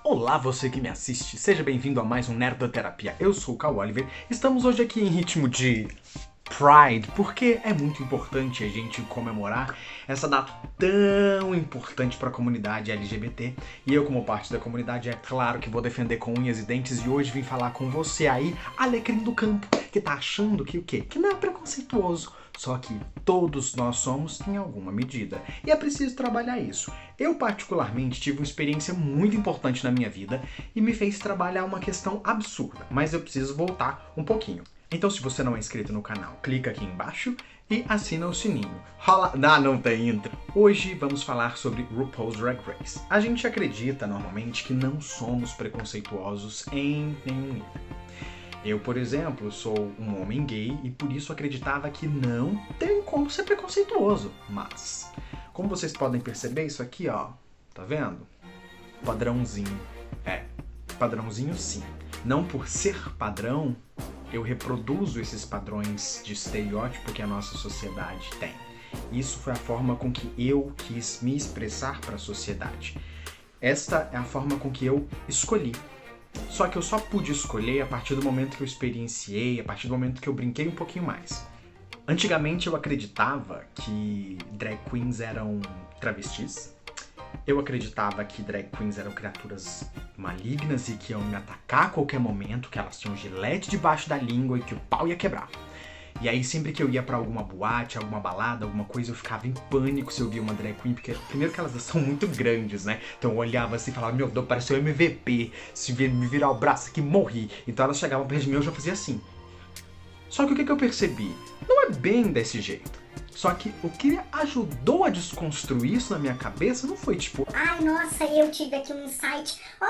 Olá, você que me assiste, seja bem-vindo a mais um Nerdoterapia. Eu sou o Cal Oliver, estamos hoje aqui em ritmo de Pride, porque é muito importante a gente comemorar essa data tão importante para a comunidade LGBT. E eu, como parte da comunidade, é claro que vou defender com unhas e dentes, e hoje vim falar com você aí, alecrim do campo, que tá achando que o quê? Que não é preconceituoso. Só que todos nós somos em alguma medida. E é preciso trabalhar isso. Eu, particularmente, tive uma experiência muito importante na minha vida e me fez trabalhar uma questão absurda. Mas eu preciso voltar um pouquinho. Então, se você não é inscrito no canal, clica aqui embaixo e assina o sininho. Rola... não tem intro. Hoje vamos falar sobre RuPaul's Drag Race. A gente acredita, normalmente, que não somos preconceituosos em nenhum nível. Eu, por exemplo, sou um homem gay e por isso acreditava que não tem como ser preconceituoso. Mas, como vocês podem perceber, isso aqui, ó, tá vendo? Padrãozinho. Padrãozinho sim. Não por ser padrão, eu reproduzo esses padrões de estereótipo que a nossa sociedade tem. Isso foi a forma com que eu quis me expressar para a sociedade. Esta é a forma com que eu escolhi. Só que eu só pude escolher a partir do momento que eu experienciei, a partir do momento que eu brinquei um pouquinho mais. Antigamente eu acreditava que drag queens eram travestis. Eu acreditava que drag queens eram criaturas malignas e que iam me atacar a qualquer momento, que elas tinham gilete debaixo da língua e que o pau ia quebrar. E aí sempre que eu ia pra alguma boate, alguma balada, alguma coisa, eu ficava em pânico se eu via uma drag queen, porque primeiro que elas são muito grandes, né? Então eu olhava assim e falava, meu Deus, pareceu MVP, se me virar o braço aqui, morri. Então elas chegavam perto de mim e eu já fazia assim. Só que o que eu percebi? Não é bem desse jeito. Só que o que ajudou a desconstruir isso na minha cabeça não foi tipo... ai, nossa, eu tive aqui um insight. Ó,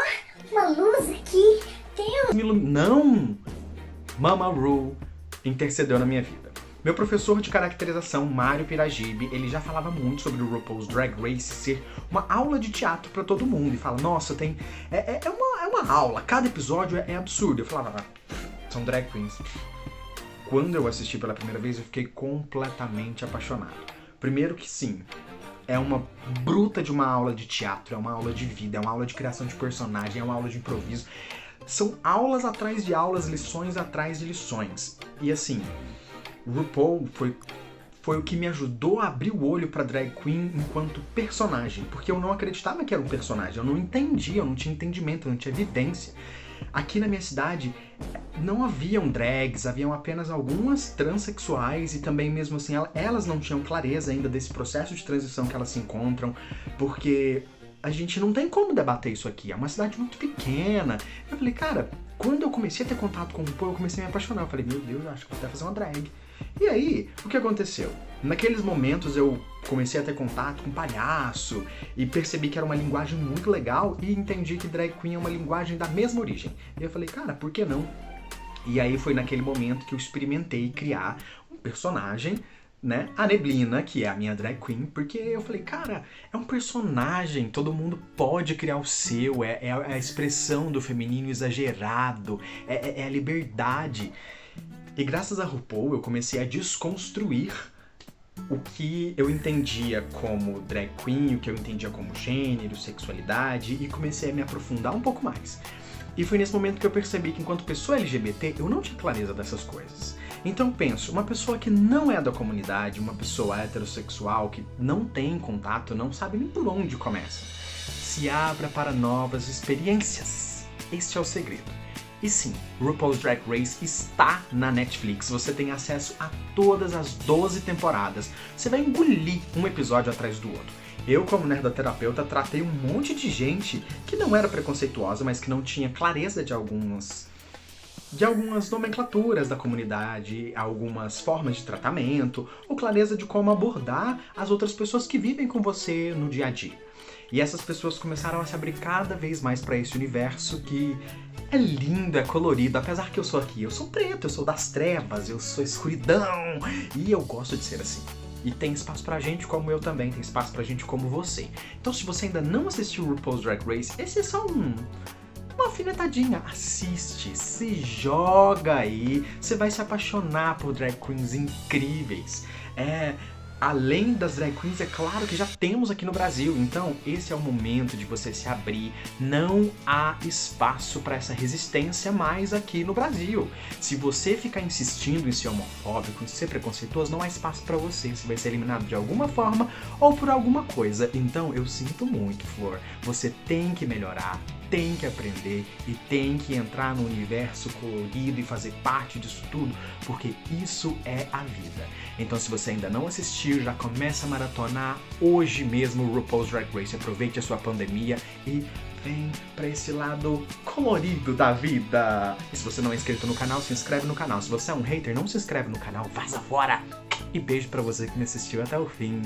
uma luz aqui. Deus. Não! Mama Ru intercedeu na minha vida. Meu professor de caracterização, Mário Piragibe, ele já falava muito sobre o RuPaul's Drag Race ser uma aula de teatro pra todo mundo. E fala, nossa, tem... É uma aula, cada episódio é absurdo. Eu falava, são drag queens. Quando eu assisti pela primeira vez, eu fiquei completamente apaixonado. Primeiro que sim, é uma bruta de uma aula de teatro, é uma aula de vida, é uma aula de criação de personagem, é uma aula de improviso. São aulas atrás de aulas, lições atrás de lições. E assim, RuPaul foi o que me ajudou a abrir o olho pra drag queen enquanto personagem. Porque eu não acreditava que era um personagem, eu não entendia, eu não tinha entendimento, eu não tinha vivência. Aqui na minha cidade não haviam drags, haviam apenas algumas transexuais e também mesmo assim elas não tinham clareza ainda desse processo de transição que elas se encontram, porque a gente não tem como debater isso aqui, é uma cidade muito pequena. Eu falei, cara, quando eu comecei a ter contato com o RuPaul, eu comecei a me apaixonar. Eu falei, meu Deus, acho que vou até fazer uma drag. E aí, o que aconteceu? Naqueles momentos eu comecei a ter contato com palhaço e percebi que era uma linguagem muito legal e entendi que drag queen é uma linguagem da mesma origem. E eu falei, cara, por que não? E aí foi naquele momento que eu experimentei criar um personagem, né, a Neblina, que é a minha drag queen, porque eu falei, cara, é um personagem, todo mundo pode criar o seu, é a expressão do feminino exagerado, é a liberdade. E graças a RuPaul eu comecei a desconstruir o que eu entendia como drag queen, o que eu entendia como gênero, sexualidade, e comecei a me aprofundar um pouco mais. E foi nesse momento que eu percebi que enquanto pessoa LGBT eu não tinha clareza dessas coisas. Então penso, uma pessoa que não é da comunidade, uma pessoa heterossexual que não tem contato, não sabe nem por onde começa. Se abra para novas experiências. Este é o segredo. E sim, RuPaul's Drag Race está na Netflix. Você tem acesso a todas as 12 temporadas. Você vai engolir um episódio atrás do outro. Eu, como nerdoterapeuta, tratei um monte de gente que não era preconceituosa, mas que não tinha clareza de algumas nomenclaturas da comunidade, algumas formas de tratamento, ou clareza de como abordar as outras pessoas que vivem com você no dia a dia. E essas pessoas começaram a se abrir cada vez mais para esse universo que é lindo, é colorido, apesar que eu sou aqui, eu sou preto, eu sou das trevas, eu sou escuridão, e eu gosto de ser assim. E tem espaço pra gente como eu também, tem espaço pra gente como você. Então se você ainda não assistiu RuPaul's Drag Race, esse é só uma alfinetadinha. Assiste, se joga aí, você vai se apaixonar por drag queens incríveis. além das drag queens, é claro que já temos aqui no Brasil. Então, esse é o momento de você se abrir. Não há espaço para essa resistência mais aqui no Brasil. Se você ficar insistindo em ser homofóbico, em ser preconceituoso, não há espaço para você. Você vai ser eliminado de alguma forma ou por alguma coisa. Então, eu sinto muito, Flor. Você tem que melhorar, tem que aprender e tem que entrar no universo colorido e fazer parte disso tudo, porque isso é a vida. Então, se você ainda não assistiu, já começa a maratonar hoje mesmo o RuPaul's Drag Race. Aproveite a sua pandemia e vem pra esse lado colorido da vida. E se você não é inscrito no canal, se inscreve no canal. Se você é um hater, não se inscreve no canal, vaza fora! E beijo pra você que me assistiu até o fim.